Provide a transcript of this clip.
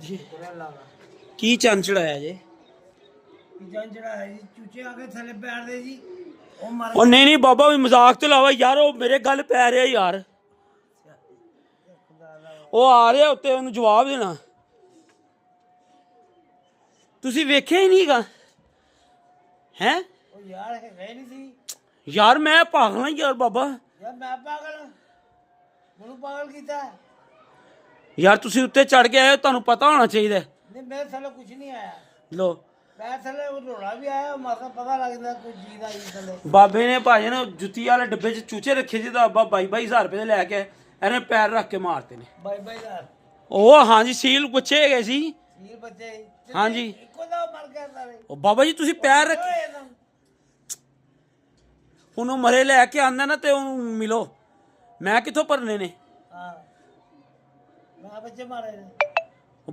ਜੀ ਕੀ ਚੰਨ ਚੜਾਇਆ ਜੇ? ਚੰਨ ਚੜਾਇਆ ਜੀ, ਚੂਚੇ ਆ ਕੇ ਥੱਲੇ ਪੈਰਦੇ ਜੀ, ਉਹ ਮਰ ਉਹ ਨਹੀਂ ਨਹੀਂ ਬਾਬਾ ਵੀ ਮਜ਼ਾਕ ਤੇ ਲਾਵਾ ਯਾਰ, ਉਹ ਮੇਰੇ ਗੱਲ ਪੈ ਰਿਹਾ ਯਾਰ, ਉਹ ਆ ਰਿਹਾ ਉੱਤੇ, ਉਹਨੂੰ ਜਵਾਬ ਦੇਣਾ। ਤੁਸੀਂ ਵੇਖਿਆ ਹੀ ਨਹੀਂਗਾ ਹੈ ਉਹ ਯਾਰ ਹੈ ਨਹੀਂ ਸੀ ਯਾਰ, ਮੈਂ ਪਾਗਲ ਹਾਂ ਯਾਰ ਬਾਬਾ ਯਾਰ, ਮੈਂ ਪਾਗਲ ਮੈਨੂੰ ਪਾਗਲ ਕੀਤਾ ਯਾਰ। ਤੁਸੀਂ ਉੱਤੇ ਚੜ ਕੇ ਆਏ, ਤੁਹਾਨੂੰ ਪਤਾ ਹੋਣਾ ਚਾਹੀਦਾ। ਨਹੀਂ ਮੇਰੇ ਥੱਲੇ ਕੁਝ ਨਹੀਂ ਆਇਆ, ਲੋ ਮੈਂ ਥੱਲੇ ਉਹ ਰੋਣਾ ਵੀ ਆਇਆ, ਮਾਸਾ ਪਤਾ ਲੱਗਦਾ ਕੁਝ ਜੀ ਦਾ ਜੀ ਥੱਲੇ। ਬਾਬੇ ਨੇ ਭਾਜਨ ਜੁੱਤੀ ਵਾਲੇ ਡੱਬੇ 'ਚ ਚੂਚੇ ਰੱਖੇ ਸੀ, ਤਾਂ 22,000 ਰੁਪਏ ਦੇ ਲੈ ਕੇ ਇਹਨੇ ਪੈਰ ਰੱਖ ਕੇ ਮਾਰਤੇ ਨੇ। ਬਾਈ ਯਾਰ ਉਹ ਹਾਂਜੀ ਸੀਲ ਪੁੱਛੇ ਗਏ ਸੀ ਇਹ ਬੱਚੇ ਹਾਂਜੀ। ਇੱਕੋ ਦਾ ਮਰ ਗਿਆ ਸਾਰੇ। ਉਹ ਬਾਬਾ ਜੀ ਤੁਸੀਂ ਪੈਰ ਰੱਖੇ, ਉਹਨੂੰ ਮਰੇ ਲੈ ਕੇ ਆਂਦਾ ਨਾ ਤੇ ਉਹਨੂੰ ਮਿਲੋ, ਮੈਂ ਕਿੱਥੋਂ ਭਰਨੇ ਨੇ? ਹਾਂ ਮੈਂ ਬੱਚੇ ਮਾਰੇ ਨੇ।